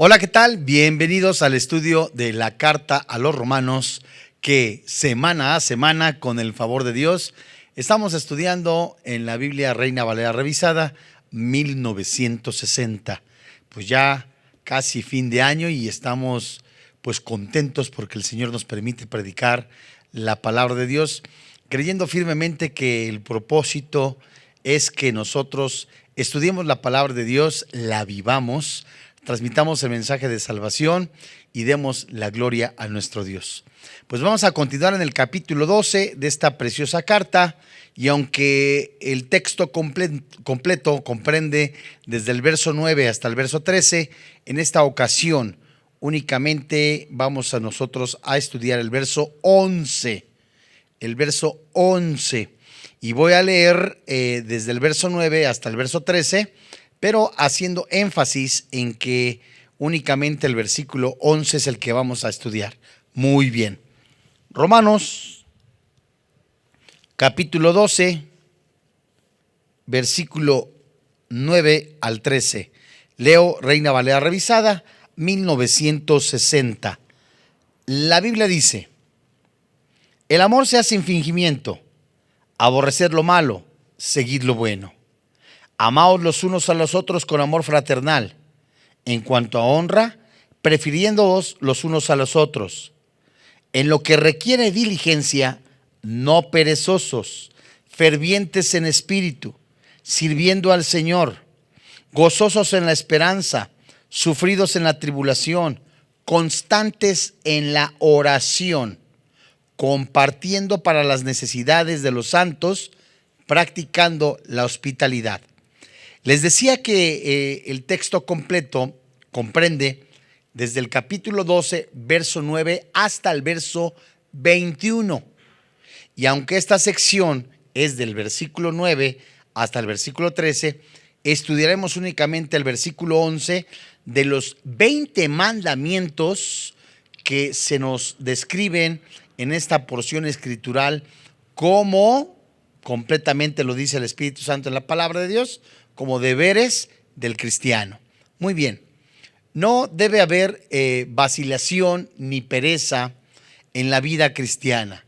Hola, ¿qué tal? Bienvenidos al estudio de la Carta a los Romanos, que semana a semana, con el favor de Dios, estamos estudiando en la Biblia Reina Valera Revisada 1960. Pues ya casi fin de año y estamos pues contentos porque el Señor nos permite predicar la palabra de Dios, creyendo firmemente que el propósito es que nosotros estudiemos la palabra de Dios, la vivamos, transmitamos el mensaje de salvación y demos la gloria a nuestro Dios. Pues vamos a continuar en el capítulo 12 de esta preciosa carta, y aunque el texto completo comprende desde el verso 9 hasta el verso 13, en esta ocasión únicamente vamos a nosotros a estudiar el verso 11. El verso 11. Y voy a leer desde el verso 9 hasta el verso 13, pero haciendo énfasis en que únicamente el versículo 11 es el que vamos a estudiar. Muy bien. Romanos, capítulo 12, versículo 9 al 13. Leo Reina Valera Revisada, 1960. La Biblia dice: el amor se hace sin fingimiento, aborrecer lo malo, seguid lo bueno. Amaos los unos a los otros con amor fraternal. En cuanto a honra, prefiriéndoos los unos a los otros. En lo que requiere diligencia, no perezosos, fervientes en espíritu, sirviendo al Señor, gozosos en la esperanza, sufridos en la tribulación, constantes en la oración, compartiendo para las necesidades de los santos, practicando la hospitalidad. Les decía que el texto completo comprende desde el capítulo 12, verso 9, hasta el verso 21. Y aunque esta sección es del versículo 9 hasta el versículo 13, estudiaremos únicamente el versículo 11 de los 20 mandamientos que se nos describen en esta porción escritural, como completamente lo dice el Espíritu Santo en la palabra de Dios, como deberes del cristiano. Muy bien, no debe haber vacilación ni pereza en la vida cristiana.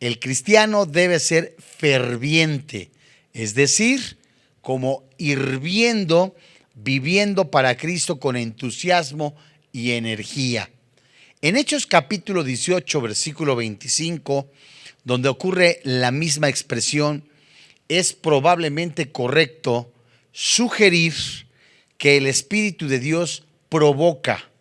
El cristiano debe ser ferviente, es decir, como hirviendo, viviendo para Cristo con entusiasmo y energía. En Hechos capítulo 18, versículo 25, donde ocurre la misma expresión, es probablemente correcto sugerir que el Espíritu de Dios provoca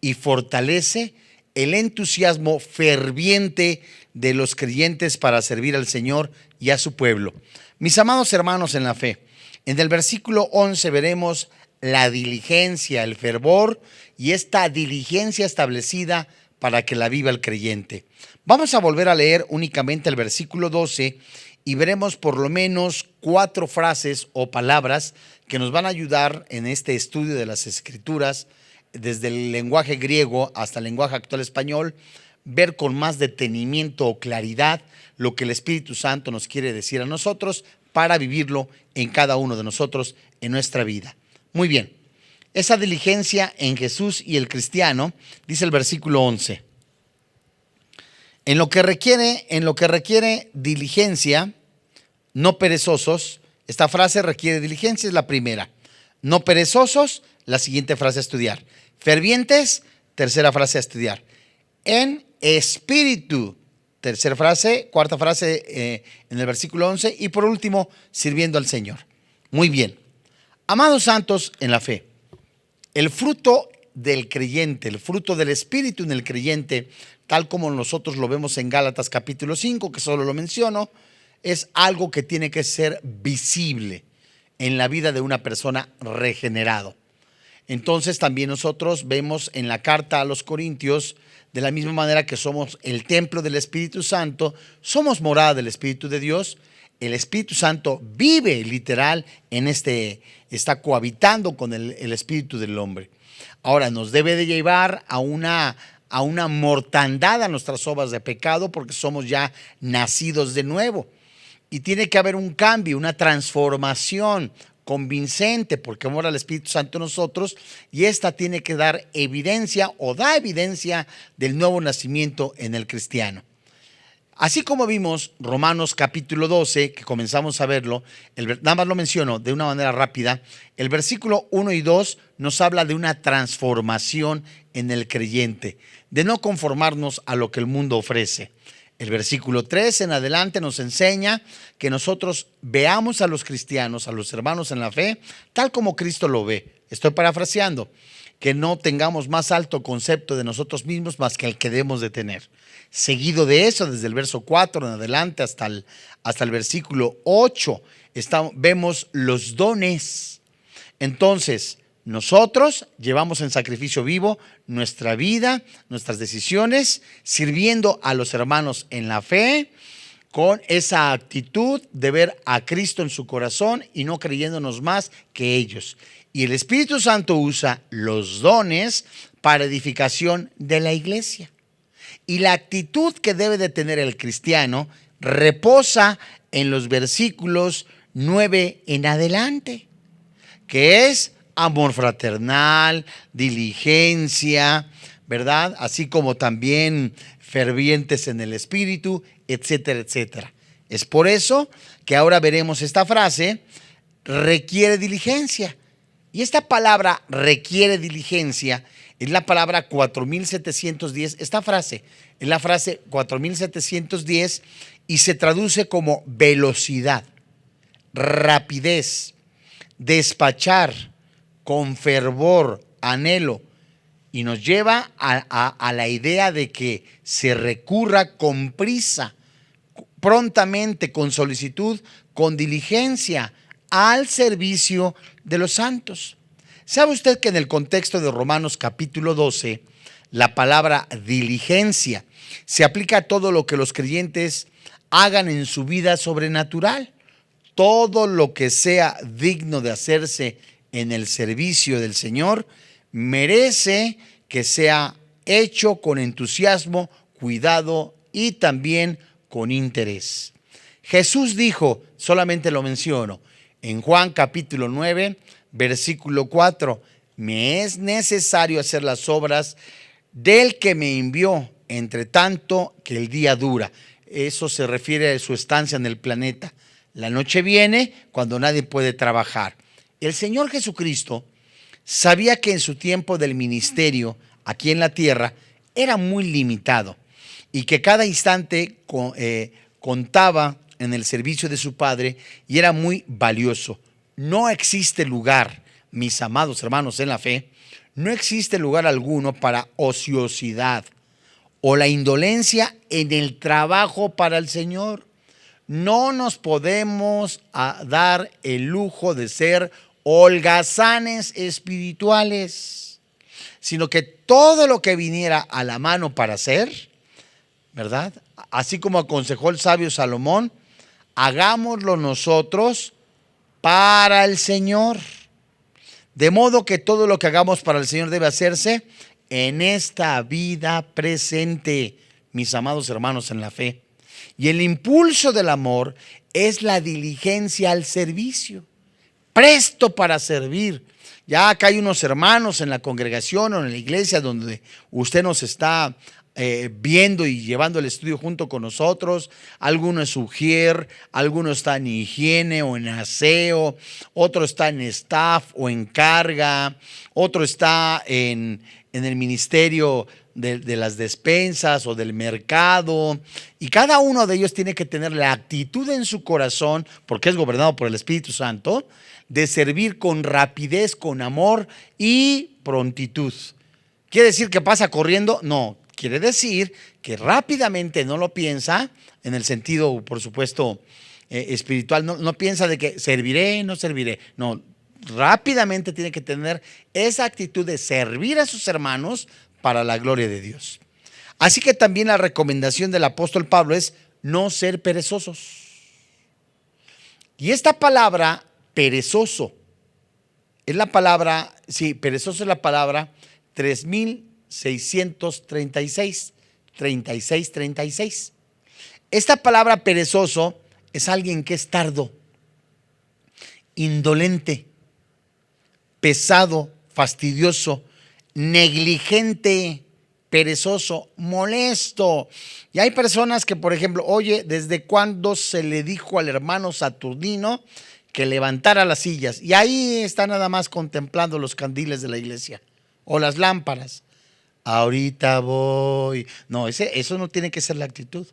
y fortalece el entusiasmo ferviente de los creyentes para servir al Señor y a su pueblo. Mis amados hermanos en la fe, en el versículo 11 veremos la diligencia, el fervor y esta diligencia establecida para que la viva el creyente. Vamos a volver a leer únicamente el versículo 12 y veremos por lo menos 4 frases o palabras que nos van a ayudar en este estudio de las Escrituras, desde el lenguaje griego hasta el lenguaje actual español, ver con más detenimiento o claridad lo que el Espíritu Santo nos quiere decir a nosotros para vivirlo en cada uno de nosotros en nuestra vida. Muy bien, esa diligencia en Jesús y el cristiano, dice el versículo 11. En lo que requiere diligencia, no perezosos. Esta frase requiere diligencia, es la primera. No perezosos, la siguiente frase a estudiar. Fervientes, tercera frase a estudiar. En espíritu, tercera frase, cuarta frase en el versículo 11. Y por último, sirviendo al Señor. Muy bien. Amados santos en la fe, el fruto del creyente, el fruto del Espíritu en el creyente, tal como nosotros lo vemos en Gálatas capítulo 5, que solo lo menciono, es algo que tiene que ser visible en la vida de una persona regenerado. Entonces también nosotros vemos en la carta a los Corintios, de la misma manera que somos el templo del Espíritu Santo, somos morada del Espíritu de Dios. El Espíritu Santo vive literal en está cohabitando con el espíritu del hombre. Ahora nos debe de llevar a una mortandad a nuestras obras de pecado, porque somos ya nacidos de nuevo. Y tiene que haber un cambio, una transformación convincente, porque mora el Espíritu Santo en nosotros, y esta tiene que dar evidencia o da evidencia del nuevo nacimiento en el cristiano. Así como vimos Romanos capítulo 12, que comenzamos a verlo, nada más lo menciono de una manera rápida, el versículo 1 y 2 nos habla de una transformación en el creyente, de no conformarnos a lo que el mundo ofrece. El versículo 3 en adelante nos enseña que nosotros veamos a los cristianos, a los hermanos en la fe, tal como Cristo lo ve. Estoy parafraseando, que no tengamos más alto concepto de nosotros mismos más que el que debemos de tener. Seguido de eso, desde el verso 4 en adelante hasta el versículo 8, vemos los dones. Entonces, nosotros llevamos en sacrificio vivo nuestra vida, nuestras decisiones, sirviendo a los hermanos en la fe, con esa actitud de ver a Cristo en su corazón y no creyéndonos más que ellos. Y el Espíritu Santo usa los dones para edificación de la iglesia. Y la actitud que debe de tener el cristiano reposa en los versículos 9 en adelante, que es amor fraternal, diligencia, ¿verdad? Así como también fervientes en el espíritu, etcétera, etcétera. Es por eso que ahora veremos esta frase, requiere diligencia. Y esta palabra requiere diligencia es la palabra 4710. Esta frase es la frase 4710 y se traduce como velocidad, rapidez, despachar, con fervor, anhelo. Y nos lleva a la idea de que se recurra con prisa, prontamente, con solicitud, con diligencia, al servicio de los santos. ¿Sabe usted que en el contexto de Romanos capítulo 12, la palabra diligencia se aplica a todo lo que los creyentes hagan en su vida sobrenatural? Todo lo que sea digno de hacerse en el servicio del Señor merece que sea hecho con entusiasmo, cuidado y también con interés. Jesús dijo, solamente lo menciono, en Juan capítulo 9, versículo 4, me es necesario hacer las obras del que me envió, entre tanto que el día dura. Eso se refiere a su estancia en el planeta. La noche viene cuando nadie puede trabajar. El Señor Jesucristo sabía que en su tiempo del ministerio aquí en la tierra era muy limitado y que cada instante contaba en el servicio de su Padre y era muy valioso. No existe lugar, mis amados hermanos en la fe, no existe lugar alguno para ociosidad o la indolencia en el trabajo para el Señor. No nos podemos dar el lujo de ser holgazanes espirituales, sino que todo lo que viniera a la mano para hacer, ¿verdad? Así como aconsejó el sabio Salomón, hagámoslo nosotros para el Señor. De modo que todo lo que hagamos para el Señor debe hacerse en esta vida presente, mis amados hermanos en la fe. Y el impulso del amor es la diligencia al servicio, presto para servir. Ya acá hay unos hermanos en la congregación o en la iglesia donde usted nos está viendo y llevando el estudio junto con nosotros. Alguno es ujier, alguno está en higiene o en aseo, otro está en staff o en carga, otro está en el ministerio de las despensas o del mercado, y cada uno de ellos tiene que tener la actitud en su corazón, porque es gobernado por el Espíritu Santo, de servir con rapidez, con amor y prontitud. ¿Quiere decir que pasa corriendo? No, quiere decir que rápidamente no lo piensa, en el sentido, por supuesto, espiritual, no piensa de que serviré, no serviré, no, rápidamente tiene que tener esa actitud de servir a sus hermanos para la gloria de Dios. Así que también la recomendación del apóstol Pablo es no ser perezosos. Y esta palabra, perezoso, es la palabra, perezoso es la palabra 3636, 3636. Esta palabra perezoso es alguien que es tardo. indolente, pesado, fastidioso, negligente, perezoso, molesto. Y hay personas que, por ejemplo, oye, ¿desde cuándo se le dijo al hermano Saturnino que levantara las sillas? Y ahí está nada más contemplando los candiles de la iglesia o las lámparas. Ahorita voy. No, eso no tiene que ser la actitud.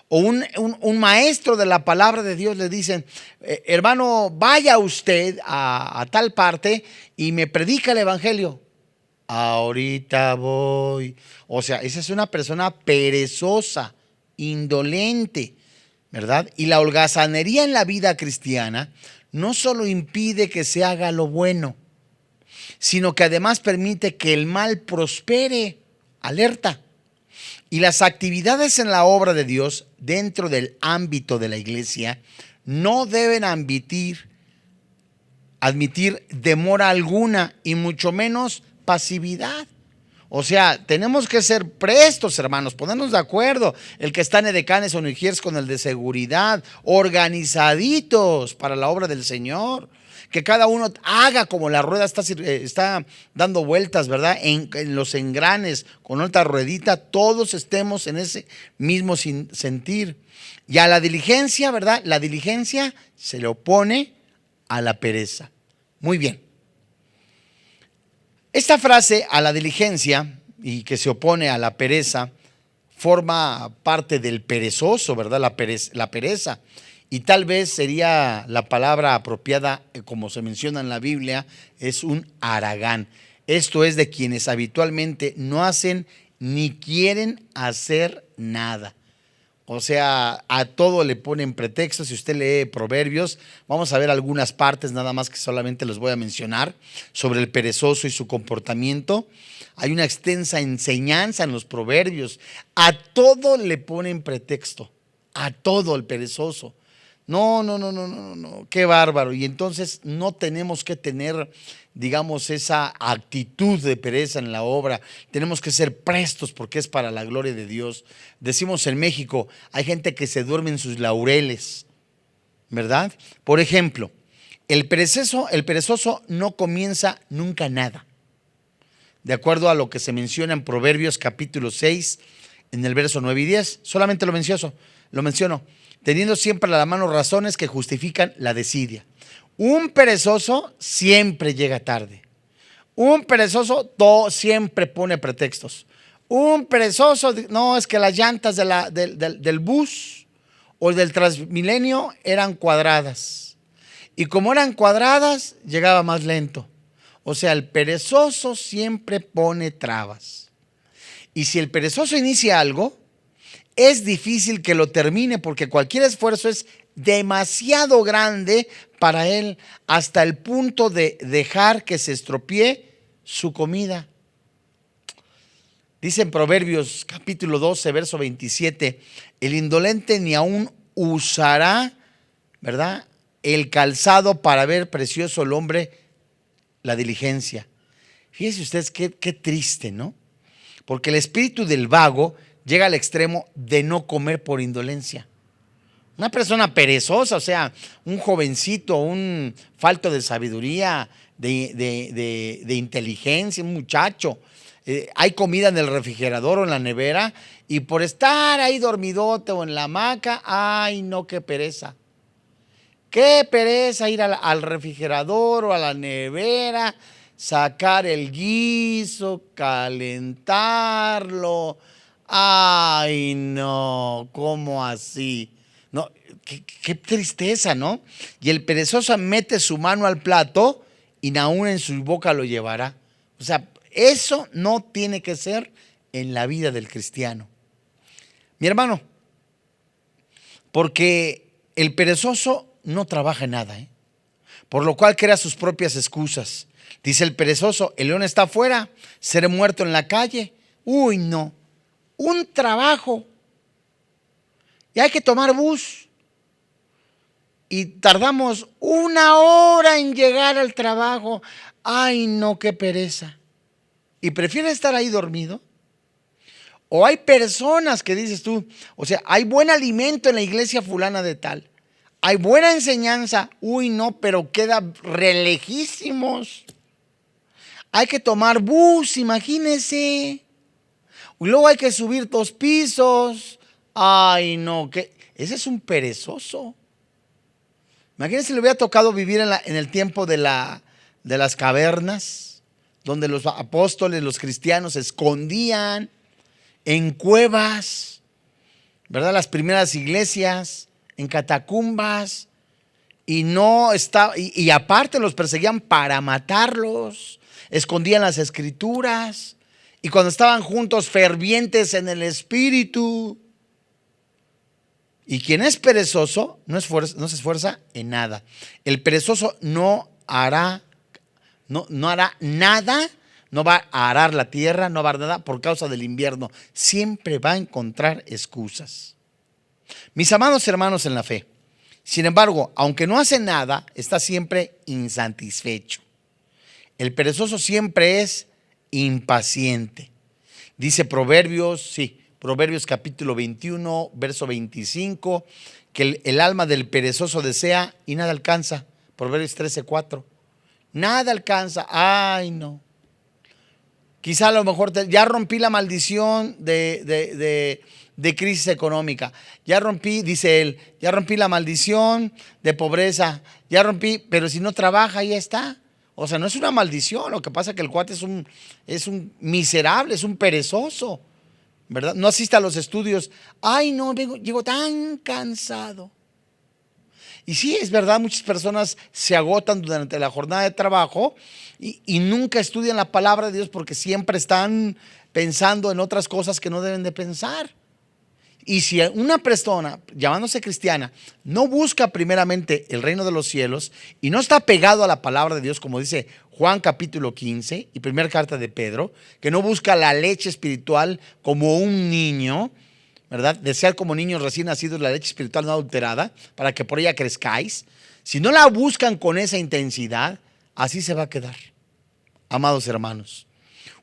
O un maestro de la palabra de Dios le dicen, hermano, vaya usted a tal parte y me predica el evangelio. Ahorita voy. O sea, esa es una persona perezosa, indolente, ¿verdad? Y la holgazanería en la vida cristiana no solo impide que se haga lo bueno, sino que además permite que el mal prospere. Alerta. Y las actividades en la obra de Dios dentro del ámbito de la iglesia no deben admitir demora alguna y mucho menos pasividad. O sea, tenemos que ser prestos, hermanos, ponernos de acuerdo. El que está en edecanes o ujiers con el de seguridad, organizaditos para la obra del Señor. Que cada uno haga como la rueda está dando vueltas, ¿verdad? En los engranes, con otra ruedita, todos estemos en ese mismo sentir. Y a la diligencia, ¿verdad? La diligencia se le opone a la pereza. Muy bien. Esta frase, a la diligencia, y que se opone a la pereza, forma parte del perezoso, ¿verdad? La pereza. Y tal vez sería la palabra apropiada, como se menciona en la Biblia, es un haragán. Esto es de quienes habitualmente no hacen ni quieren hacer nada. O sea, a todo le ponen pretextos. Si usted lee Proverbios, vamos a ver algunas partes nada más que solamente les voy a mencionar sobre el perezoso y su comportamiento. Hay una extensa enseñanza en los Proverbios. A todo le ponen pretexto, a todo el perezoso. No, qué bárbaro. Y entonces no tenemos que tener, digamos, esa actitud de pereza en la obra. Tenemos que ser prestos porque es para la gloria de Dios. Decimos en México, hay gente que se duerme en sus laureles, ¿verdad? Por ejemplo, el perezoso no comienza nunca nada. De acuerdo a lo que se menciona en Proverbios capítulo 6, en el verso 9 y 10, solamente lo menciono, teniendo siempre a la mano razones que justifican la desidia. Un perezoso siempre llega tarde. Un perezoso siempre pone pretextos. Un perezoso, no, es que las llantas del bus o del Transmilenio eran cuadradas. Y como eran cuadradas, llegaba más lento. O sea, el perezoso siempre pone trabas. Y si el perezoso inicia algo, es difícil que lo termine porque cualquier esfuerzo es demasiado grande para él hasta el punto de dejar que se estropee su comida. Dice en Proverbios capítulo 12, verso 27, el indolente ni aún usará, ¿verdad?, el calzado para ver precioso el hombre la diligencia. Fíjense ustedes qué triste, ¿no? Porque el espíritu del vago llega al extremo de no comer por indolencia. Una persona perezosa, o sea, un jovencito, un falto de sabiduría, de inteligencia, un muchacho. Hay comida en el refrigerador o en la nevera y por estar ahí dormidote o en la hamaca, ¡ay no, qué pereza! Qué pereza ir al refrigerador o a la nevera, sacar el guiso, calentarlo. Ay, no, ¿cómo así? No, qué tristeza, ¿no? Y el perezoso mete su mano al plato y aún en su boca lo llevará. O sea, eso no tiene que ser en la vida del cristiano. Mi hermano, porque el perezoso no trabaja en nada, por lo cual crea sus propias excusas. Dice el perezoso, el león está afuera, seré muerto en la calle. Uy, no, un trabajo. Y hay que tomar bus. Y tardamos 1 hora en llegar al trabajo. Ay, no, qué pereza. ¿Y prefiere estar ahí dormido? O hay personas que dices tú, o sea, hay buen alimento en la iglesia fulana de tal. hay buena enseñanza, uy no, pero queda re lejísimos. Hay que tomar bus, imagínense. Y luego hay que subir 2 pisos. Ay no, que ese es un perezoso. Imagínense si le hubiera tocado vivir en el tiempo de las cavernas, donde los apóstoles, los cristianos se escondían en cuevas, ¿verdad? Las primeras iglesias, en catacumbas, y no estaba, y aparte los perseguían para matarlos, escondían las escrituras, y cuando estaban juntos fervientes en el espíritu. Y quien es perezoso no se esfuerza en nada. El perezoso no hará nada, no va a arar la tierra, no va a hacer nada por causa del invierno. Siempre va a encontrar excusas. Mis amados hermanos en la fe, sin embargo, aunque no hace nada, está siempre insatisfecho. El perezoso siempre es impaciente. Dice Proverbios capítulo 21, verso 25, que el alma del perezoso desea y nada alcanza. Proverbios 13:4. Nada alcanza. Ay, no. Quizá a lo mejor ya rompí la maldición de crisis económica. Ya rompí, dice él, ya rompí la maldición de pobreza. Ya rompí, pero si no trabaja, ya está. O sea, no es una maldición. Lo que pasa es que el cuate es un miserable, es un perezoso, ¿verdad? No asiste a los estudios. Ay, no, llego tan cansado. Y sí, es verdad, muchas personas se agotan durante la jornada de trabajo y nunca estudian la palabra de Dios porque siempre están pensando en otras cosas que no deben de pensar. Y si una persona, llamándose cristiana, no busca primeramente el reino de los cielos y no está pegado a la palabra de Dios, como dice Juan capítulo 15 y primera carta de Pedro, que no busca la leche espiritual como un niño, ¿verdad? Desear como niños recién nacidos la leche espiritual no adulterada, para que por ella crezcáis. Si no la buscan con esa intensidad, así se va a quedar. Amados hermanos,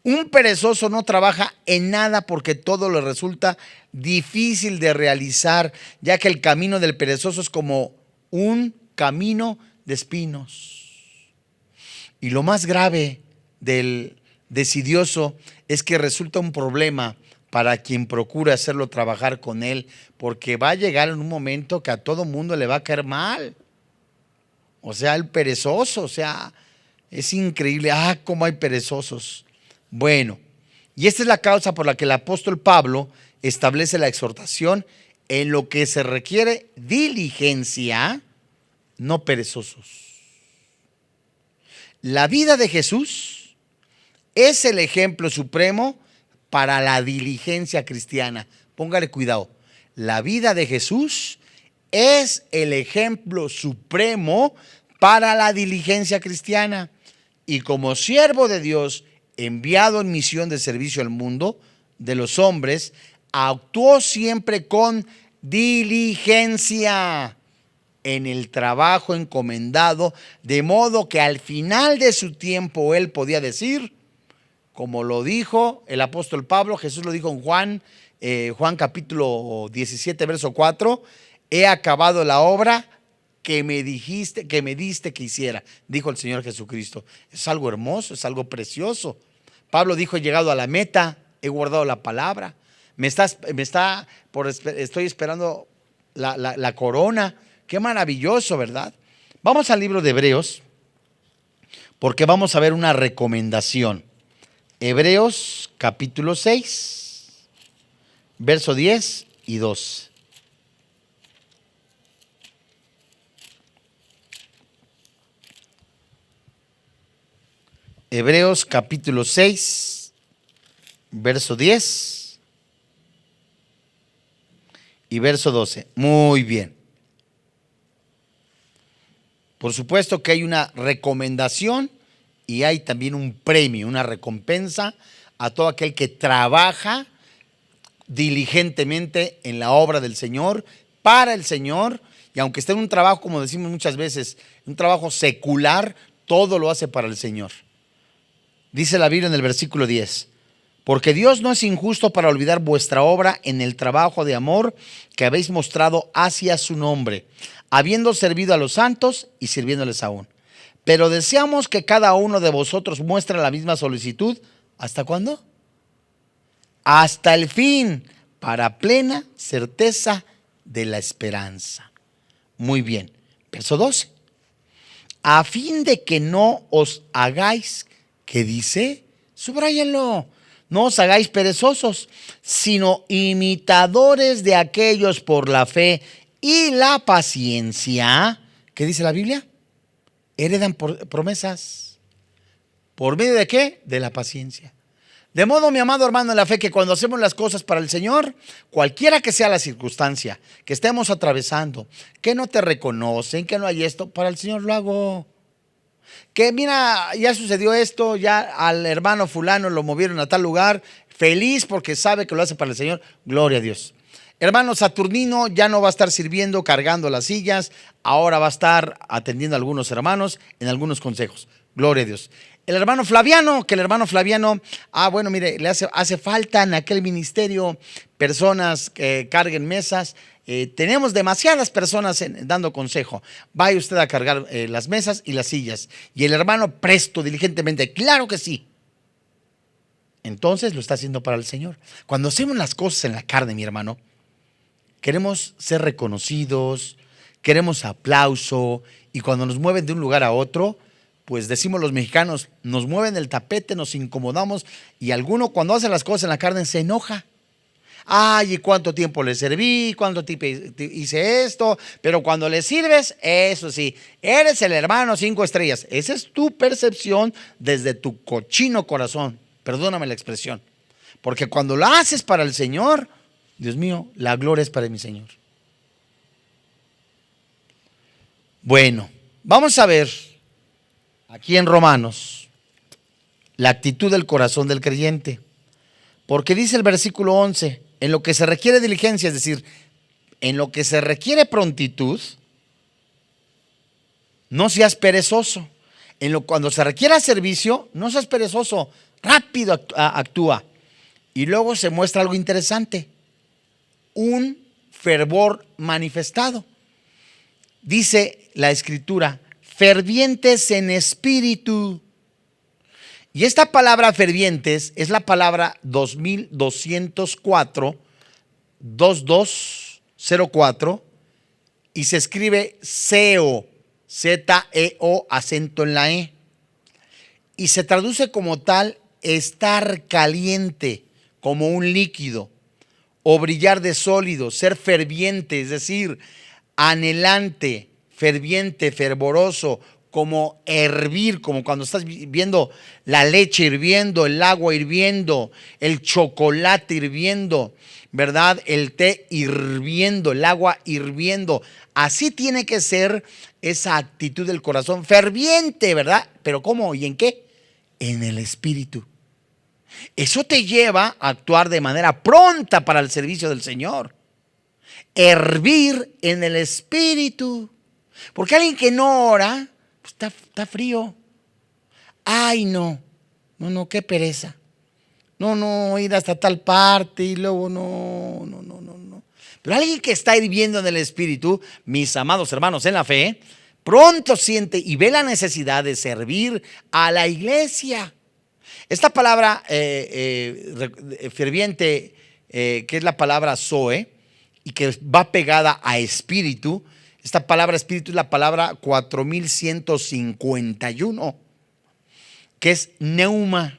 un perezoso no trabaja en nada porque todo le resulta difícil de realizar, ya que el camino del perezoso es como un camino de espinos. Y lo más grave del decidioso es que resulta un problema para quien procura hacerlo trabajar con él, porque va a llegar en un momento que a todo mundo le va a caer mal. O sea, el perezoso, o sea, es increíble. Cómo hay perezosos. Bueno, y esta es la causa por la que el apóstol Pablo establece la exhortación en lo que se requiere diligencia, no perezosos. La vida de Jesús es el ejemplo supremo para la diligencia cristiana. Póngale cuidado. La vida de Jesús es el ejemplo supremo para la diligencia cristiana. Y como siervo de Dios, enviado en misión de servicio al mundo de los hombres, actuó siempre con diligencia en el trabajo encomendado, de modo que al final de su tiempo él podía decir, como lo dijo el apóstol Pablo, Jesús lo dijo en Juan capítulo 17, verso 4, he acabado la obra que me diste que hiciera, dijo el Señor Jesucristo. Es algo hermoso, es algo precioso. Pablo dijo, he llegado a la meta, he guardado la palabra, estoy esperando la corona. Qué maravilloso, ¿verdad? Vamos al libro de Hebreos, porque vamos a ver una recomendación. Hebreos capítulo 6, verso 10 y 12. Hebreos capítulo 6, verso 10 y verso 12. Muy bien. Por supuesto que hay una recomendación y hay también un premio, una recompensa a todo aquel que trabaja diligentemente en la obra del Señor, para el Señor, y aunque esté en un trabajo, como decimos muchas veces, un trabajo secular, todo lo hace para el Señor. Dice la Biblia en el versículo 10, Porque Dios no es injusto para olvidar vuestra obra en el trabajo de amor que habéis mostrado hacia su nombre, habiendo servido a los santos y sirviéndoles aún. Pero deseamos que cada uno de vosotros muestre la misma solicitud. ¿Hasta cuándo? Hasta el fin, para plena certeza de la esperanza. Muy bien. Verso 12. A fin de que no os hagáis, ¿qué dice? Subráyenlo. No os hagáis perezosos, sino imitadores de aquellos por la fe y la paciencia. ¿Qué dice la Biblia? Heredan promesas. ¿Por medio de qué? De la paciencia. De modo, mi amado hermano en la fe, que cuando hacemos las cosas para el Señor, cualquiera que sea la circunstancia que estemos atravesando, que no te reconocen, que no hay esto, para el Señor lo hago. Que mira, ya sucedió esto, ya al hermano fulano lo movieron a tal lugar, feliz porque sabe que lo hace para el Señor, gloria a Dios. Hermano Saturnino ya no va a estar sirviendo, cargando las sillas, ahora va a estar atendiendo a algunos hermanos en algunos consejos, gloria a Dios. El hermano Flaviano, bueno, mire, le hace falta en aquel ministerio personas que carguen mesas. Tenemos demasiadas personas dando consejo. Vaya usted a cargar las mesas y las sillas. Y el hermano presto, diligentemente, claro que sí. Entonces lo está haciendo para el Señor. Cuando hacemos las cosas en la carne, mi hermano, queremos ser reconocidos, queremos aplauso, y cuando nos mueven de un lugar a otro, pues decimos los mexicanos, nos mueven el tapete, nos incomodamos, y alguno cuando hace las cosas en la carne se enoja. Ay, ¿y cuánto tiempo le serví? ¿Cuánto tiempo hice esto? Pero cuando le sirves, eso sí, eres el hermano 5 estrellas. Esa es tu percepción desde tu cochino corazón. Perdóname la expresión. Porque cuando lo haces para el Señor, Dios mío, la gloria es para mi Señor. Bueno, vamos a ver aquí en Romanos la actitud del corazón del creyente. Porque dice el versículo 11, en lo que se requiere diligencia, es decir, en lo que se requiere prontitud, no seas perezoso. Cuando se requiera servicio, no seas perezoso, rápido actúa. Y luego se muestra algo interesante, un fervor manifestado. Dice la Escritura, fervientes en espíritu. Y esta palabra fervientes es la palabra 2204, y se escribe SEO, Z-E-O, acento en la E. Y se traduce como tal, estar caliente, como un líquido, o brillar de sólido, ser ferviente, es decir, anhelante, ferviente, fervoroso, como hervir, como cuando estás viendo la leche hirviendo, el agua hirviendo, el chocolate hirviendo, ¿verdad? El té hirviendo, el agua hirviendo. Así tiene que ser esa actitud del corazón, ferviente, ¿verdad? Pero ¿cómo y en qué? En el espíritu. Eso te lleva a actuar de manera pronta para el servicio del Señor. Hervir en el espíritu. Porque alguien que no ora, pues está frío. Ay, no, qué pereza. No, ir hasta tal parte y luego no. Pero alguien que está hirviendo en el espíritu, mis amados hermanos en la fe, pronto siente y ve la necesidad de servir a la iglesia. Esta palabra ferviente, que es la palabra zoe, y que va pegada a espíritu. Esta palabra espíritu es la palabra 4151, que es neuma,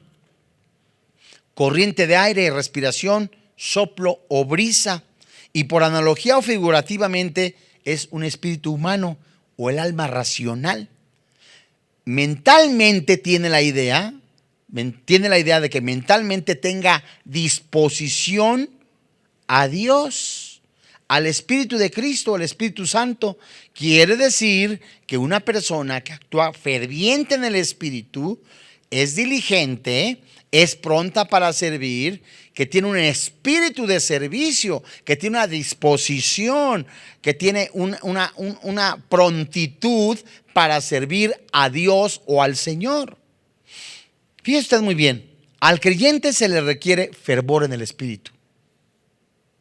corriente de aire, respiración, soplo o brisa. Y por analogía o figurativamente es un espíritu humano o el alma racional. Mentalmente tiene la idea de que mentalmente tenga disposición a Dios, al Espíritu de Cristo, al Espíritu Santo. Quiere decir que una persona que actúa ferviente en el Espíritu es diligente, es pronta para servir, que tiene un espíritu de servicio, que tiene una disposición, que tiene una prontitud para servir a Dios o al Señor. Fíjese usted muy bien, Al creyente se le requiere fervor en el espíritu.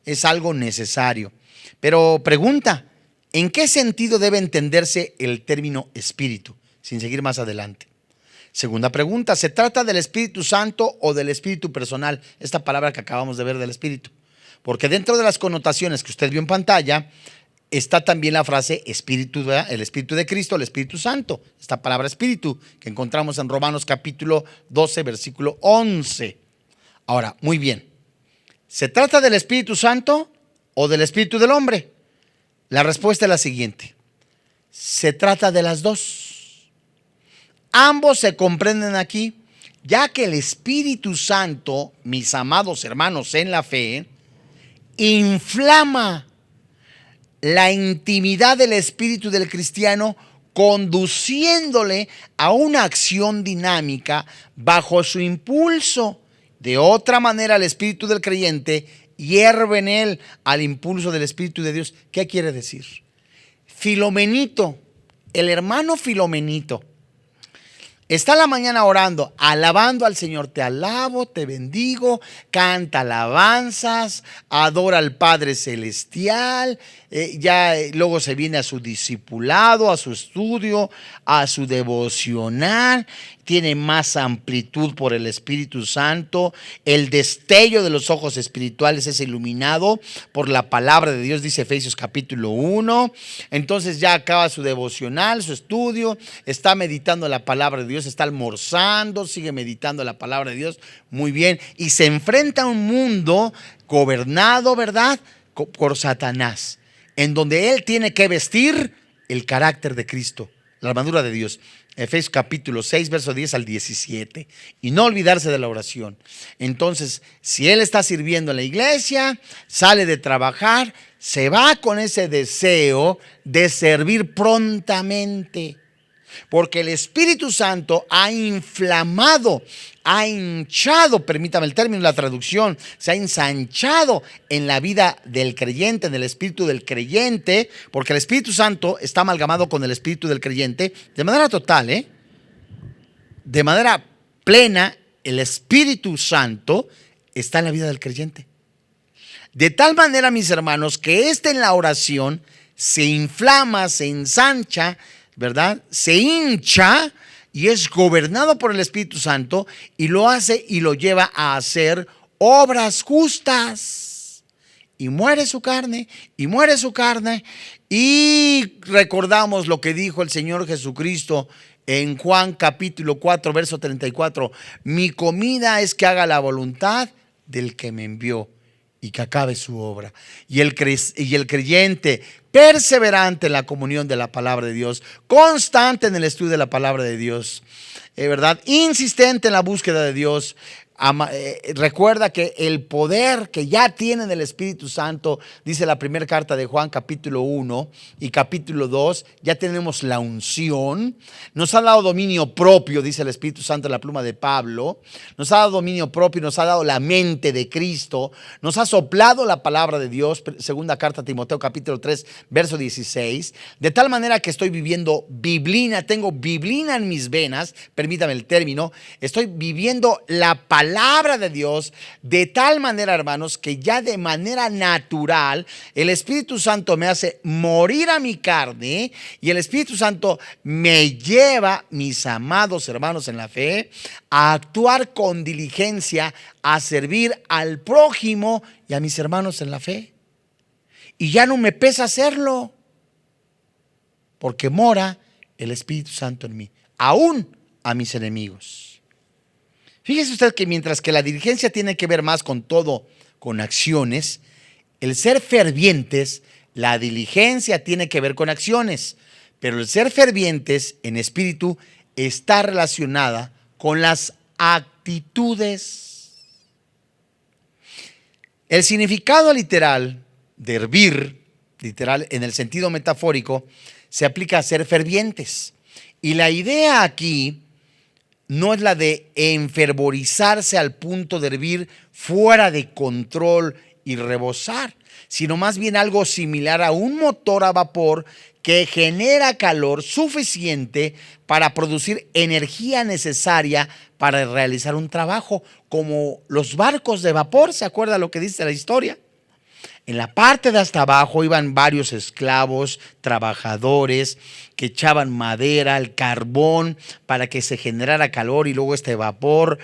Es algo necesario. Pero pregunta, ¿en qué sentido debe entenderse el término espíritu? Sin seguir más adelante. Segunda pregunta, ¿se trata del Espíritu Santo o del espíritu personal? Esta palabra que acabamos de ver del espíritu. Porque dentro de las connotaciones que usted vio en pantalla, está también la frase espíritu, ¿verdad? El Espíritu de Cristo, el Espíritu Santo. Esta palabra espíritu que encontramos en Romanos capítulo 12, versículo 11. Ahora, muy bien. ¿Se trata del Espíritu Santo o del Espíritu del hombre? La respuesta es la siguiente. Se trata de las dos. Ambos se comprenden aquí, ya que el Espíritu Santo, mis amados hermanos en la fe, inflama la intimidad del espíritu del cristiano, conduciéndole a una acción dinámica bajo su impulso. De otra manera, el espíritu del creyente hierve en él al impulso del Espíritu de Dios. ¿Qué quiere decir? Filomenito, el hermano Filomenito, está en la mañana orando, alabando al Señor. Te alabo, te bendigo, canta alabanzas, adora al Padre Celestial. Luego se viene a su discipulado, a su estudio, a su devocional. Tiene más amplitud por el Espíritu Santo. El destello de los ojos espirituales es iluminado por la palabra de Dios, dice Efesios capítulo 1. Entonces ya acaba su devocional, su estudio, está meditando la palabra de Dios, está almorzando, sigue meditando la palabra de Dios. Muy bien. Y se enfrenta a un mundo gobernado, ¿verdad?, por Satanás, en donde él tiene que vestir el carácter de Cristo, la armadura de Dios. Efesios capítulo 6, verso 10 al 17. Y no olvidarse de la oración. Entonces, si él está sirviendo en la iglesia, sale de trabajar, se va con ese deseo de servir prontamente. Porque el Espíritu Santo ha inflamado, ha hinchado, permítame el término, la traducción, se ha ensanchado en la vida del creyente, en el espíritu del creyente, porque el Espíritu Santo está amalgamado con el espíritu del creyente de manera total, de manera plena. El Espíritu Santo está en la vida del creyente. De tal manera, mis hermanos, que en la oración se inflama, se ensancha, ¿verdad? Se hincha y es gobernado por el Espíritu Santo y lo hace y lo lleva a hacer obras justas. Y muere su carne, y muere su carne. Y recordamos lo que dijo el Señor Jesucristo en Juan capítulo 4, verso 34. Mi comida es que haga la voluntad del que me envió y que acabe su obra. Y el creyente perseverante en la comunión de la palabra de Dios, constante en el estudio de la palabra de Dios, ¿verdad?, insistente en la búsqueda de Dios. Recuerda que el poder que ya tiene del Espíritu Santo, dice la primera carta de Juan capítulo 1 y capítulo 2, ya tenemos la unción, nos ha dado dominio propio, dice el Espíritu Santo en la pluma de Pablo, nos ha dado dominio propio, nos ha dado la mente de Cristo, nos ha soplado la palabra de Dios, segunda carta a Timoteo capítulo 3, verso 16, de tal manera que estoy viviendo biblina, tengo biblina en mis venas, permítame el término, estoy viviendo la palabra de Dios de tal manera, hermanos, que ya de manera natural el Espíritu Santo me hace morir a mi carne y el Espíritu Santo me lleva, mis amados hermanos en la fe, a actuar con diligencia, a servir al prójimo y a mis hermanos en la fe. Y ya no me pesa hacerlo, porque mora el Espíritu Santo en mí, aún a mis enemigos. Fíjese usted que mientras que la diligencia tiene que ver más con todo, con acciones, el ser fervientes, la diligencia tiene que ver con acciones, pero el ser fervientes en espíritu está relacionada con las actitudes. El significado literal de hervir, literal en el sentido metafórico, se aplica a ser fervientes. Y la idea aquí no es la de enfervorizarse al punto de hervir fuera de control y rebosar, sino más bien algo similar a un motor a vapor que genera calor suficiente para producir energía necesaria para realizar un trabajo, como los barcos de vapor. ¿Se acuerda lo que dice la historia? En la parte de hasta abajo iban varios esclavos, trabajadores, que echaban madera, el carbón, para que se generara calor y luego este vapor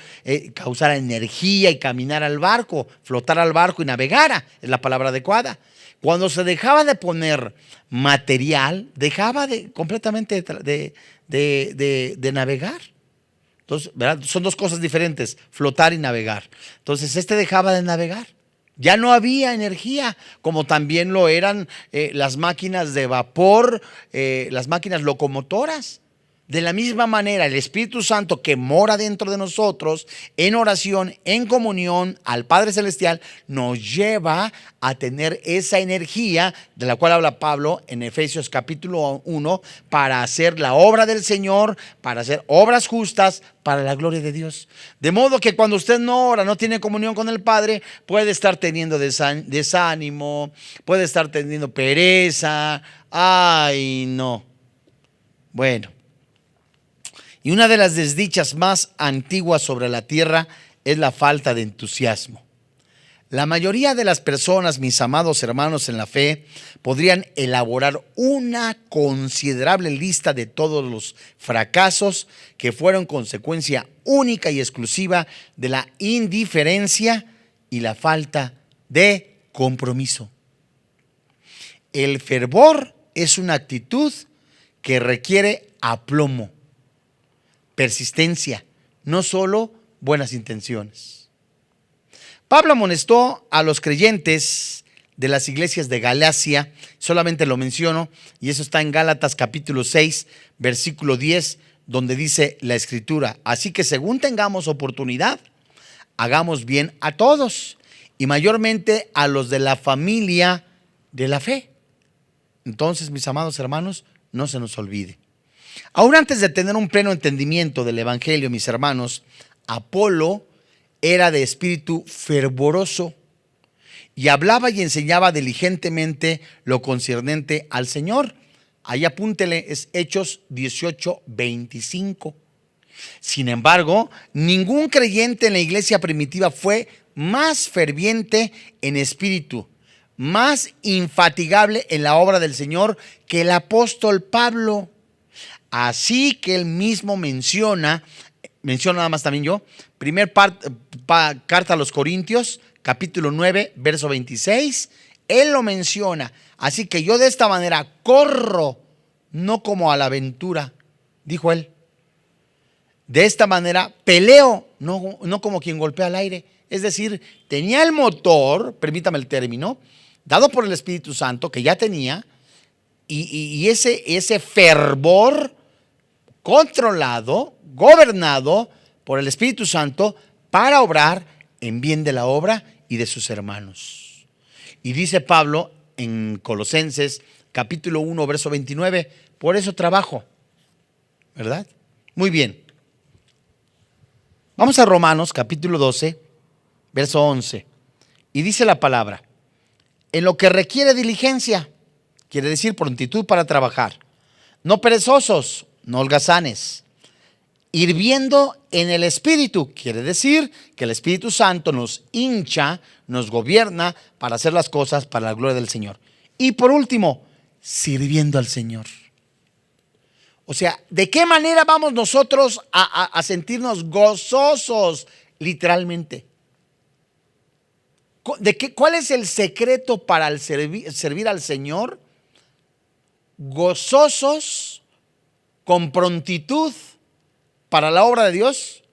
causara energía y caminara al barco, flotara al barco y navegara, es la palabra adecuada. Cuando se dejaba de poner material, dejaba completamente de navegar. Entonces, ¿verdad? Son dos cosas diferentes, flotar y navegar. Entonces, dejaba de navegar. Ya no había energía, como también lo eran las máquinas de vapor, las máquinas locomotoras. De la misma manera, el Espíritu Santo que mora dentro de nosotros, en oración, en comunión al Padre Celestial, nos lleva a tener esa energía de la cual habla Pablo en Efesios capítulo 1, para hacer la obra del Señor, para hacer obras justas, para la gloria de Dios. De modo que cuando usted no ora, no tiene comunión con el Padre, puede estar teniendo desánimo, puede estar teniendo pereza. Ay, no. Bueno. Y una de las desdichas más antiguas sobre la tierra es la falta de entusiasmo. La mayoría de las personas, mis amados hermanos en la fe, podrían elaborar una considerable lista de todos los fracasos que fueron consecuencia única y exclusiva de la indiferencia y la falta de compromiso. El fervor es una actitud que requiere aplomo, persistencia, no solo buenas intenciones. Pablo amonestó a los creyentes de las iglesias de Galacia, solamente lo menciono, y eso está en Gálatas capítulo 6, versículo 10, donde dice la Escritura: así que según tengamos oportunidad, hagamos bien a todos, y mayormente a los de la familia de la fe. Entonces, mis amados hermanos, no se nos olvide. Aún antes de tener un pleno entendimiento del evangelio, mis hermanos, Apolo era de espíritu fervoroso y hablaba y enseñaba diligentemente lo concerniente al Señor. Ahí apúntele, es Hechos 18:25. Sin embargo, ningún creyente en la iglesia primitiva fue más ferviente en espíritu, más infatigable en la obra del Señor que el apóstol Pablo. Así que él mismo menciona nada más también yo, carta a los Corintios, capítulo 9, verso 26, él lo menciona. Así que yo de esta manera corro, no como a la aventura, dijo él. De esta manera peleo, no como quien golpea al aire. Es decir, tenía el motor, permítame el término, dado por el Espíritu Santo, que ya tenía, y ese fervor controlado, gobernado por el Espíritu Santo para obrar en bien de la obra y de sus hermanos. Y dice Pablo en Colosenses capítulo 1, verso 29, por eso trabajo, ¿verdad? Muy bien. Vamos a Romanos capítulo 12, verso 11. Y dice la palabra: en lo que requiere diligencia, quiere decir prontitud para trabajar, no perezosos, no holgazanes, hirviendo en el Espíritu, quiere decir que el Espíritu Santo nos hincha, nos gobierna para hacer las cosas para la gloria del Señor. Y por último, sirviendo al Señor. O sea, ¿de qué manera vamos nosotros a sentirnos gozosos literalmente? ¿Cuál es el secreto para el servir al Señor? Gozosos, con prontitud para la obra de Dios,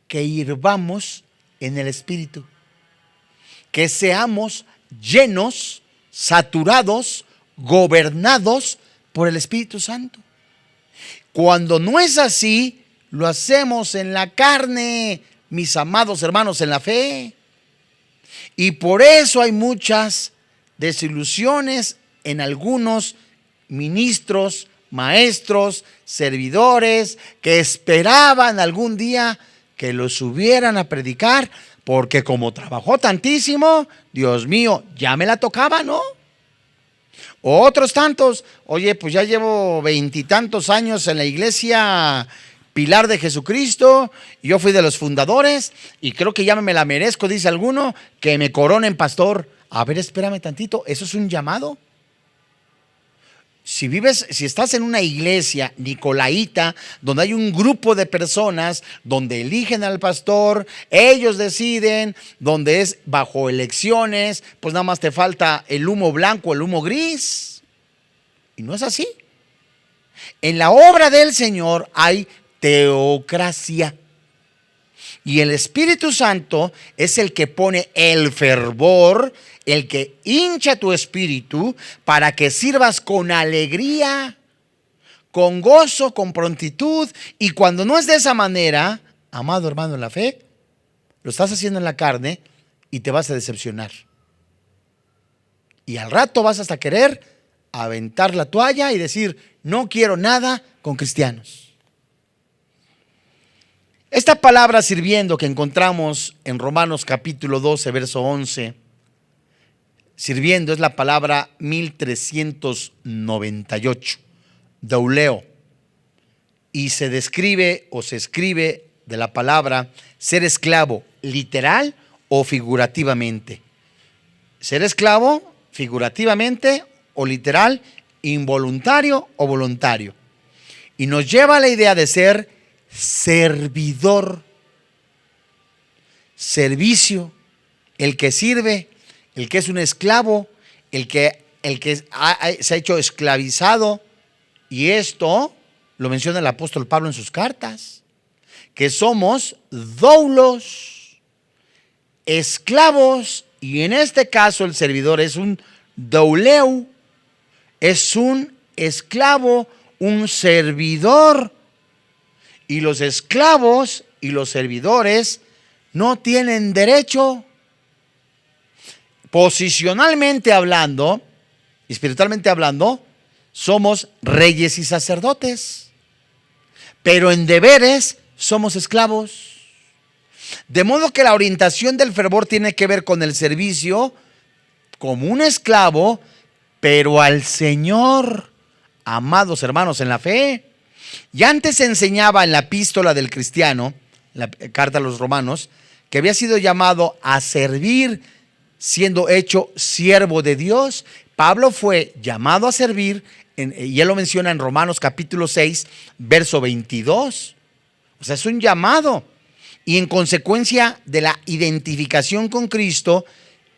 que hirvamos en el Espíritu, que seamos llenos, saturados, gobernados por el Espíritu Santo. Cuando no es así, lo hacemos en la carne, mis amados hermanos en la fe. Y por eso hay muchas desilusiones en algunos ministros, maestros, servidores que esperaban algún día que los subieran a predicar porque como trabajó tantísimo, Dios mío, ya me la tocaba, ¿no? Otros tantos, oye, pues ya llevo 20 y tantos años en la iglesia Pilar de Jesucristo, y yo fui de los fundadores y creo que ya me la merezco, dice alguno, que me coronen pastor. A ver, espérame tantito, ¿eso es un llamado? Si estás en una iglesia nicolaíta, donde hay un grupo de personas, donde eligen al pastor, ellos deciden, donde es bajo elecciones, pues nada más te falta el humo blanco, el humo gris. Y no es así. En la obra del Señor hay teocracia. Y el Espíritu Santo es el que pone el fervor, el que hincha tu espíritu para que sirvas con alegría, con gozo, con prontitud. Y cuando no es de esa manera, amado hermano en la fe, lo estás haciendo en la carne y te vas a decepcionar. Y al rato vas hasta querer aventar la toalla y decir, no quiero nada con cristianos. Esta palabra sirviendo que encontramos en Romanos capítulo 12, verso 11, sirviendo es la palabra 1398, douleo, y se describe o se escribe de la palabra ser esclavo, literal o figurativamente. Ser esclavo, figurativamente o literal, involuntario o voluntario. Y nos lleva a la idea de ser servidor, servicio, el que sirve, el que es un esclavo, el que se ha hecho esclavizado. Y esto lo menciona el apóstol Pablo en sus cartas, que somos doulos, esclavos, y en este caso el servidor es un douleu, es un esclavo, un servidor. Y los esclavos y los servidores no tienen derecho. Posicionalmente hablando, espiritualmente hablando, somos reyes y sacerdotes, pero en deberes somos esclavos. De modo que la orientación del fervor tiene que ver con el servicio como un esclavo, pero al Señor, amados hermanos en la fe. Y antes se enseñaba en la epístola del cristiano, la carta a los romanos, que había sido llamado a servir siendo hecho siervo de Dios. Pablo fue llamado a servir, y él lo menciona en Romanos capítulo 6, verso 22. O sea, es un llamado. Y en consecuencia de la identificación con Cristo,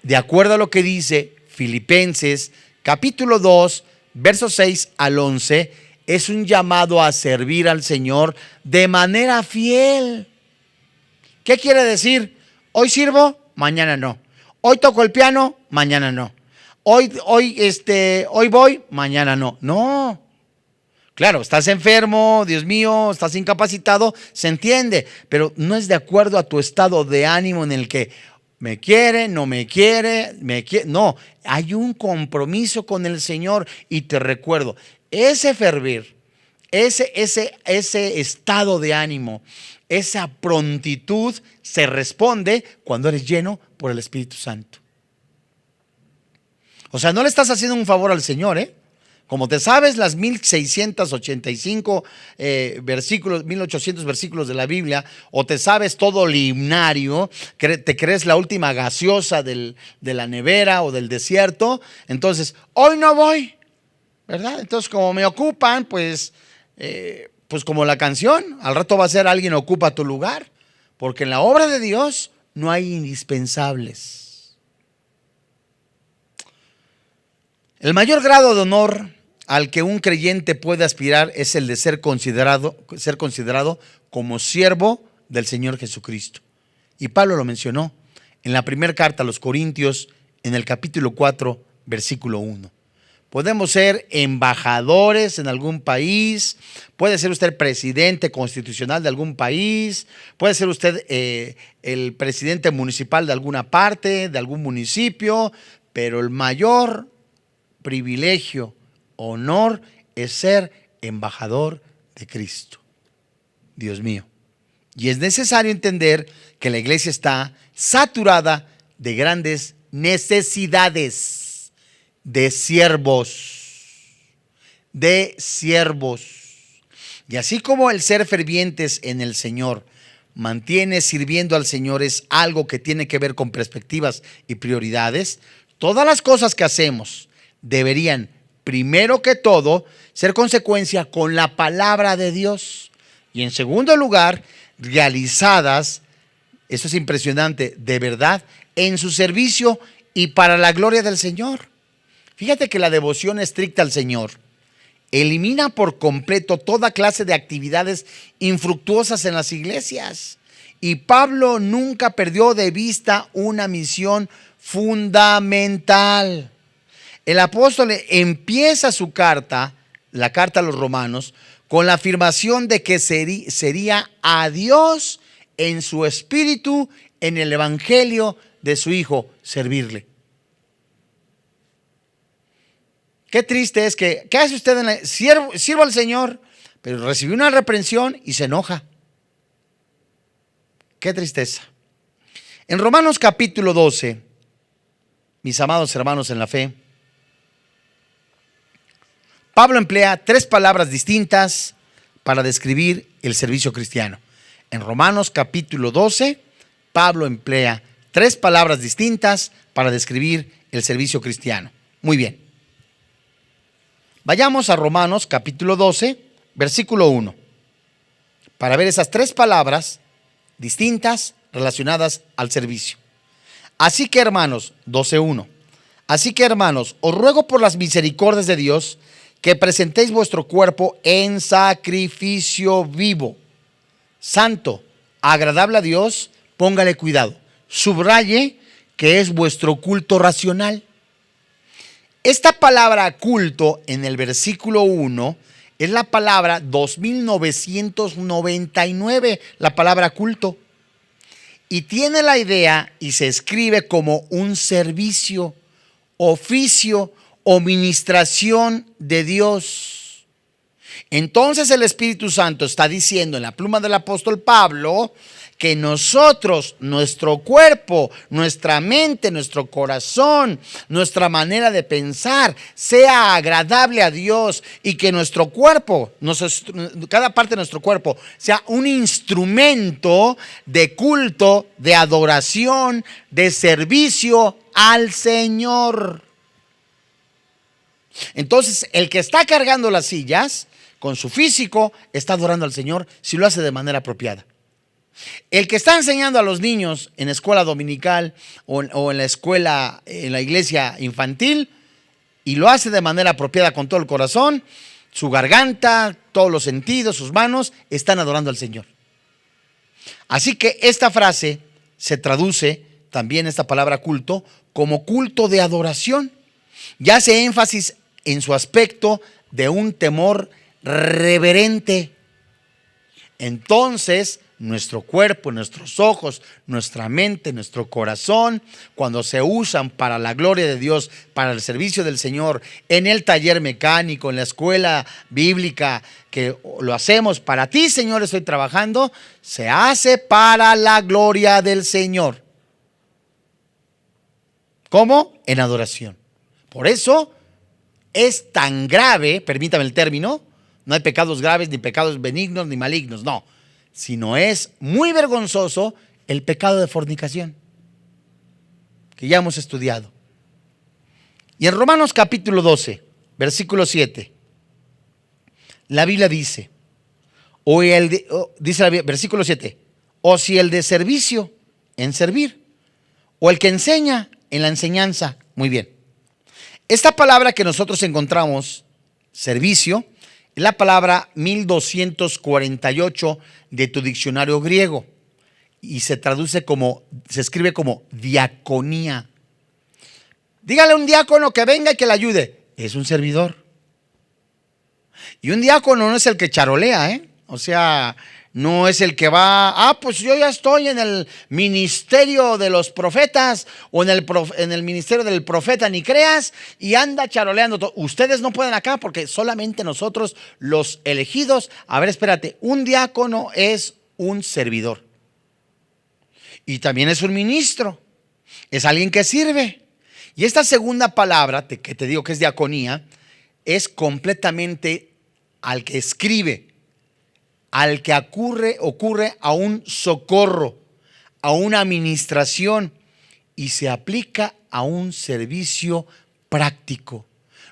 de acuerdo a lo que dice Filipenses capítulo 2, versos 6 al 11, es un llamado a servir al Señor de manera fiel. ¿Qué quiere decir? Hoy sirvo, mañana no. Hoy toco el piano, mañana no. Hoy voy, mañana no. No. Claro, estás enfermo, Dios mío, estás incapacitado, se entiende, pero no es de acuerdo a tu estado de ánimo en el que me quiere, no me quiere, no, hay un compromiso con el Señor. Y te recuerdo, ese fervor, ese estado de ánimo, esa prontitud se responde cuando eres lleno por el Espíritu Santo. O sea, no le estás haciendo un favor al Señor, Como te sabes las 1685 versículos, 1800 versículos de la Biblia, o te sabes todo el himnario, te crees la última gaseosa de la nevera o del desierto, entonces hoy no voy, ¿verdad? Entonces como me ocupan, pues como la canción, al rato va a ser alguien ocupa tu lugar, porque en la obra de Dios no hay indispensables. El mayor grado de honor al que un creyente puede aspirar es el de ser considerado como siervo del Señor Jesucristo. Y Pablo lo mencionó en la primera carta a los Corintios, en el capítulo 4, versículo 1. Podemos ser embajadores en algún país, puede ser usted presidente constitucional de algún país, puede ser usted el presidente municipal de alguna parte, de algún municipio, pero el mayor privilegio, honor, es ser embajador de Cristo. Dios mío, Y es necesario entender que la iglesia está saturada de grandes necesidades de siervos, de siervos. Y así como el ser fervientes en el Señor mantiene sirviendo al Señor es algo que tiene que ver con perspectivas y prioridades, todas las cosas que hacemos deberían, primero que todo, ser consecuencia con la palabra de Dios. Y en segundo lugar, realizadas, eso es impresionante, de verdad, en su servicio y para la gloria del Señor. Fíjate que la devoción estricta al Señor elimina por completo toda clase de actividades infructuosas en las iglesias. Y Pablo nunca perdió de vista una misión fundamental. El apóstol empieza su carta, la carta a los romanos, con la afirmación de que sería a Dios en su espíritu, en el evangelio de su Hijo, servirle. Qué triste es que, ¿qué hace usted? Sirvo al Señor, pero recibió una reprensión y se enoja. Qué tristeza. En Romanos capítulo 12, mis amados hermanos en la fe, Pablo emplea 3 palabras distintas para describir el servicio cristiano. En Romanos capítulo 12, Pablo emplea 3 palabras distintas para describir el servicio cristiano. Muy bien. Vayamos a Romanos capítulo 12, versículo 1, para ver esas 3 palabras distintas relacionadas al servicio. Así que hermanos, 12:1, así que hermanos, os ruego por las misericordias de Dios que presentéis vuestro cuerpo en sacrificio vivo, santo, agradable a Dios. Póngale cuidado, subraye que es vuestro culto racional. Esta palabra culto en el versículo 1 es la palabra 2999, la palabra culto. Y tiene la idea y se escribe como un servicio, oficio o ministración de Dios. Entonces el Espíritu Santo está diciendo en la pluma del apóstol Pablo que nosotros, nuestro cuerpo, nuestra mente, nuestro corazón, nuestra manera de pensar sea agradable a Dios y que nuestro cuerpo, cada parte de nuestro cuerpo sea un instrumento de culto, de adoración, de servicio al Señor. Entonces, el que está cargando las sillas con su físico está adorando al Señor si lo hace de manera apropiada. El que está enseñando a los niños en escuela dominical o en la escuela, en la iglesia infantil, y lo hace de manera apropiada con todo el corazón, su garganta, todos los sentidos, sus manos, están adorando al Señor. Así que esta frase se traduce también, esta palabra culto, como culto de adoración, y hace énfasis en su aspecto de un temor reverente. Entonces, nuestro cuerpo, nuestros ojos, nuestra mente, nuestro corazón, cuando se usan para la gloria de Dios, para el servicio del Señor, en el taller mecánico, en la escuela bíblica, que lo hacemos para ti, Señor, estoy trabajando, se hace para la gloria del Señor. ¿Cómo? En adoración. Por eso es tan grave, permítame el término, no hay pecados graves, ni pecados benignos, ni malignos, no. Sino es muy vergonzoso el pecado de fornicación, que ya hemos estudiado. Y en Romanos capítulo 12, versículo 7, la Biblia dice, versículo 7, o si el de servicio, en servir, o el que enseña, en la enseñanza. Muy bien. Esta palabra que nosotros encontramos, servicio, es la palabra 1248 de tu diccionario griego y se escribe como diaconía. Dígale a un diácono que venga y que le ayude. Es un servidor. Y un diácono no es el que charolea, o sea, no es el que va, pues yo ya estoy en el ministerio de los profetas o en el ministerio del profeta ni creas y anda charoleando. Ustedes no pueden acá porque solamente nosotros los elegidos. A ver, espérate, un diácono es un servidor. Y también es un ministro. Es alguien que sirve. Y esta segunda palabra, que te digo que es diaconía, es completamente al que escribe, al que ocurre a un socorro, a una administración, y se aplica a un servicio práctico.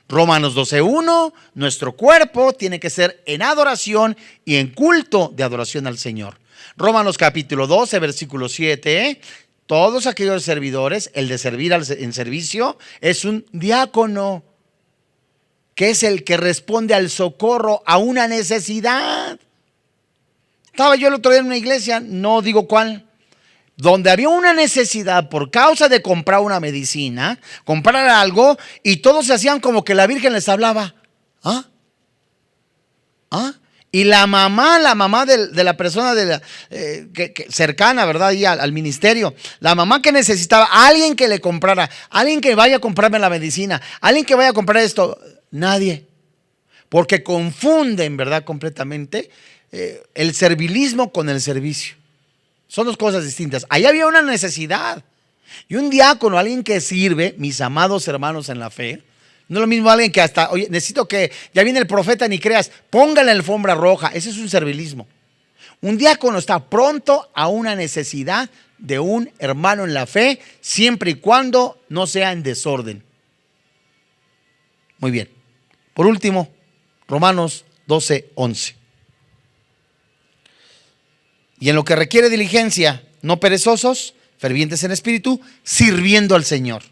Romanos 12:1, nuestro cuerpo tiene que ser en adoración y en culto de adoración al Señor. Romanos capítulo 12, versículo 7, todos aquellos servidores, el de servir en servicio, es un diácono, que es el que responde al socorro a una necesidad. Estaba yo el otro día en una iglesia, no digo cuál, donde había una necesidad por causa de comprar una medicina, comprar algo, y todos se hacían como que la Virgen les hablaba. Y la mamá de la persona cercana, ¿verdad? Y al ministerio, la mamá que necesitaba, alguien que le comprara, alguien que vaya a comprarme la medicina, alguien que vaya a comprar esto, nadie. Porque confunden, ¿verdad? Completamente el servilismo con el servicio. Son dos cosas distintas. Ahí había una necesidad. Y un diácono, alguien que sirve, mis amados hermanos en la fe, no es lo mismo alguien que hasta, oye, necesito que, ya viene el profeta, ni creas, póngale la alfombra roja. Ese es un servilismo. Un diácono está pronto a una necesidad de un hermano en la fe, siempre y cuando no sea en desorden. Muy bien. Por último, Romanos 12:11. Y en lo que requiere diligencia, no perezosos, fervientes en espíritu, sirviendo al Señor.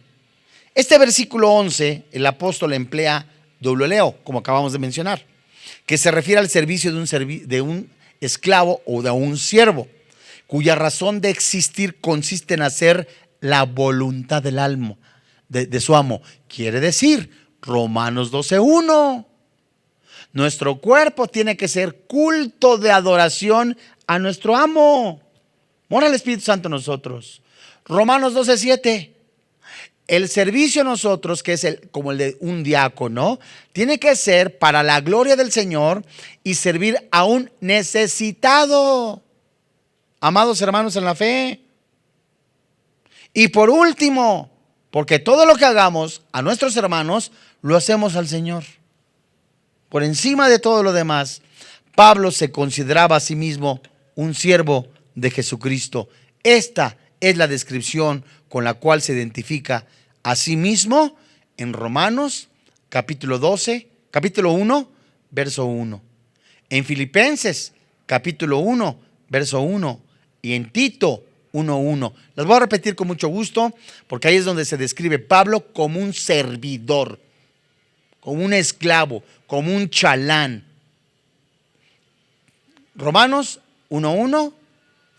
Este versículo 11, el apóstol emplea douleo, como acabamos de mencionar, que se refiere al servicio de un esclavo o de un siervo, cuya razón de existir consiste en hacer la voluntad del alma, de su amo. Quiere decir, Romanos 12:1, nuestro cuerpo tiene que ser culto de adoración a nuestro amo. Mora el Espíritu Santo en nosotros. Romanos 12:7. El servicio a nosotros, que es como el de un diácono, tiene que ser para la gloria del Señor y servir a un necesitado. Amados hermanos en la fe. Y por último, porque todo lo que hagamos a nuestros hermanos, lo hacemos al Señor. Por encima de todo lo demás, Pablo se consideraba a sí mismo un siervo de Jesucristo. Esta es la descripción con la cual se identifica a sí mismo en Romanos capítulo 1, verso 1. En Filipenses capítulo 1, verso 1. Y en Tito 1:1. Las voy a repetir con mucho gusto, porque ahí es donde se describe Pablo como un servidor, como un esclavo, como un chalán. Romanos 1:1,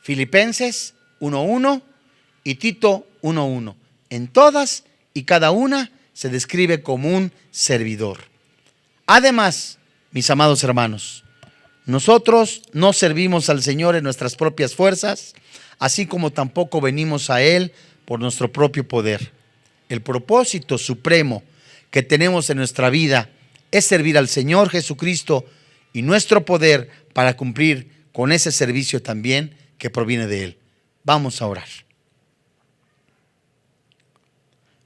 Filipenses 1:1 y Tito 1:1. En todas y cada una se describe como un servidor. Además, mis amados hermanos, nosotros no servimos al Señor en nuestras propias fuerzas, así como tampoco venimos a Él por nuestro propio poder. El propósito supremo que tenemos en nuestra vida es servir al Señor Jesucristo, y nuestro poder para cumplir con ese servicio también que proviene de Él. Vamos a orar.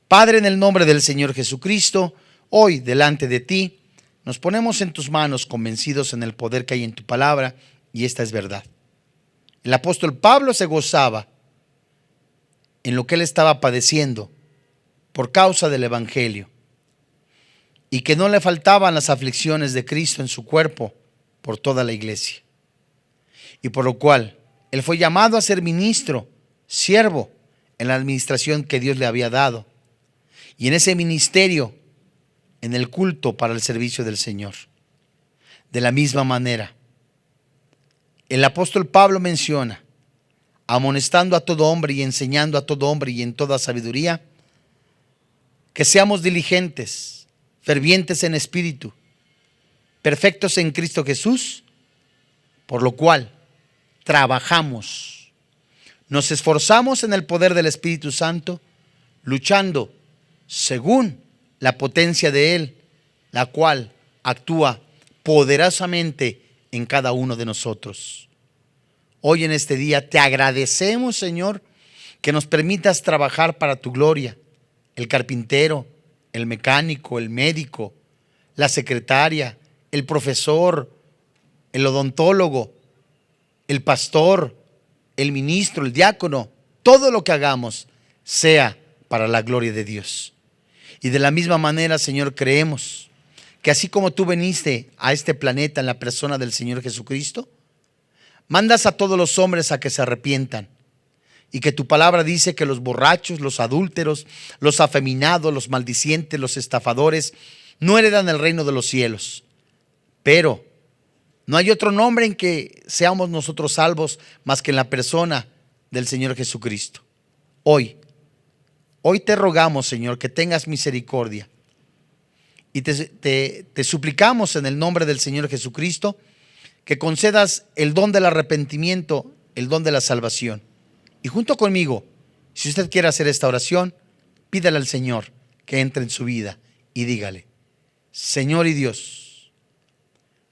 Padre, en el nombre del Señor Jesucristo, hoy delante de ti nos ponemos en tus manos, convencidos en el poder que hay en tu palabra, y esta es verdad. El apóstol Pablo se gozaba en lo que él estaba padeciendo por causa del evangelio, y que no le faltaban las aflicciones de Cristo en su cuerpo por toda la iglesia, y por lo cual él fue llamado a ser ministro, siervo en la administración que Dios le había dado, y en ese ministerio, en el culto para el servicio del Señor. De la misma manera, el apóstol Pablo menciona, amonestando a todo hombre y enseñando a todo hombre y en toda sabiduría, que seamos diligentes, fervientes en espíritu, perfectos en Cristo Jesús, por lo cual trabajamos, nos esforzamos en el poder del Espíritu Santo, luchando según la potencia de Él, la cual actúa poderosamente en cada uno de nosotros. Hoy en este día te agradecemos, Señor, que nos permitas trabajar para tu gloria. El carpintero, el mecánico, el médico, la secretaria, el profesor, el odontólogo, el pastor, el ministro, el diácono, todo lo que hagamos sea para la gloria de Dios. Y de la misma manera, Señor, creemos que así como tú viniste a este planeta en la persona del Señor Jesucristo, mandas a todos los hombres a que se arrepientan. Y que tu palabra dice que los borrachos, los adúlteros, los afeminados, los maldicientes, los estafadores no heredan el reino de los cielos. Pero no hay otro nombre en que seamos nosotros salvos más que en la persona del Señor Jesucristo. Hoy te rogamos, Señor, que tengas misericordia. Y te suplicamos en el nombre del Señor Jesucristo que concedas el don del arrepentimiento, el don de la salvación. Y junto conmigo, si usted quiere hacer esta oración, pídale al Señor que entre en su vida y dígale: Señor y Dios,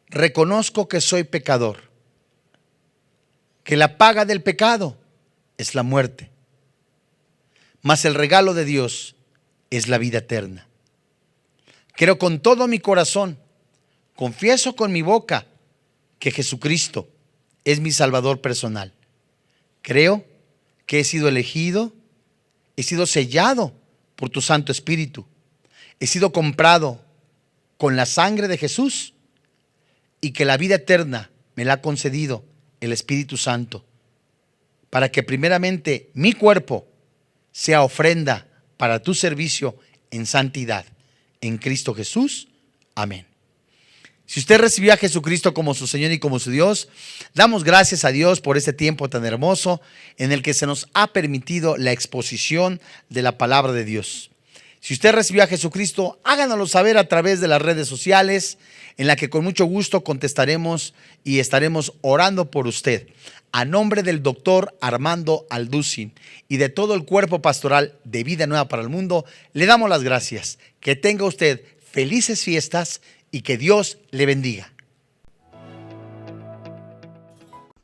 reconozco que soy pecador, que la paga del pecado es la muerte, mas el regalo de Dios es la vida eterna. Creo con todo mi corazón, confieso con mi boca que Jesucristo es mi Salvador personal. Creo que he sido elegido, he sido sellado por tu Santo Espíritu, he sido comprado con la sangre de Jesús y que la vida eterna me la ha concedido el Espíritu Santo para que primeramente mi cuerpo sea ofrenda para tu servicio en santidad. En Cristo Jesús. Amén. Si usted recibió a Jesucristo como su Señor y como su Dios, damos gracias a Dios por este tiempo tan hermoso en el que se nos ha permitido la exposición de la palabra de Dios. Si usted recibió a Jesucristo, háganoslo saber a través de las redes sociales, en la que con mucho gusto contestaremos y estaremos orando por usted. A nombre del doctor Armando Alducin y de todo el cuerpo pastoral de Vida Nueva para el Mundo, le damos las gracias. Que tenga usted felices fiestas y que Dios le bendiga.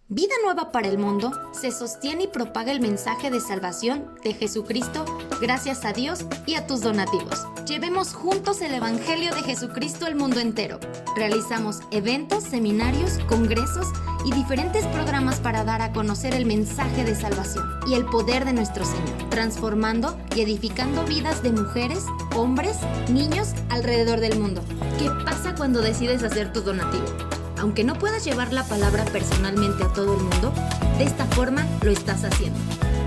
Vida Nueva para el Mundo se sostiene y propaga el mensaje de salvación de Jesucristo gracias a Dios y a tus donativos. Llevemos juntos el Evangelio de Jesucristo al mundo entero. Realizamos eventos, seminarios, congresos y diferentes programas para dar a conocer el mensaje de salvación y el poder de nuestro Señor, transformando y edificando vidas de mujeres, hombres, niños alrededor del mundo. ¿Qué pasa cuando decides hacer tu donativo? Aunque no puedas llevar la palabra personalmente a todo el mundo, de esta forma lo estás haciendo.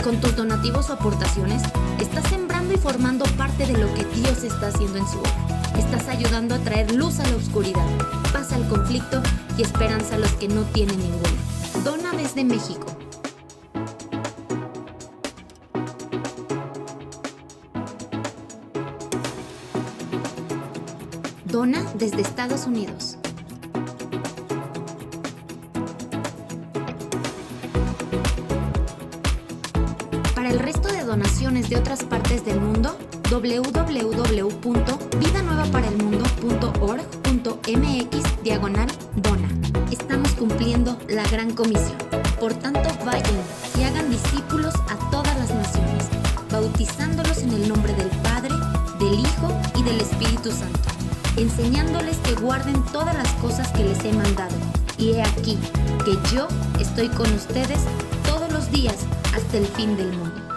Con tus donativos o aportaciones, estás sembrando y formando parte de lo que Dios está haciendo en su obra. Estás ayudando a traer luz a la oscuridad, paz al conflicto y esperanza a los que no tienen ninguna. Dona desde México. Dona desde Estados Unidos. Para el resto de donaciones de otras partes del mundo, www.vidanuevaparelmundo.org.mx/dona. Estamos cumpliendo la gran comisión. Por tanto, vayan y hagan discípulos a todas las naciones, bautizándolos en el nombre del Padre, del Hijo y del Espíritu Santo, enseñándoles que guarden todas las cosas que les he mandado. Y he aquí que yo estoy con ustedes todos los días hasta el fin del mundo.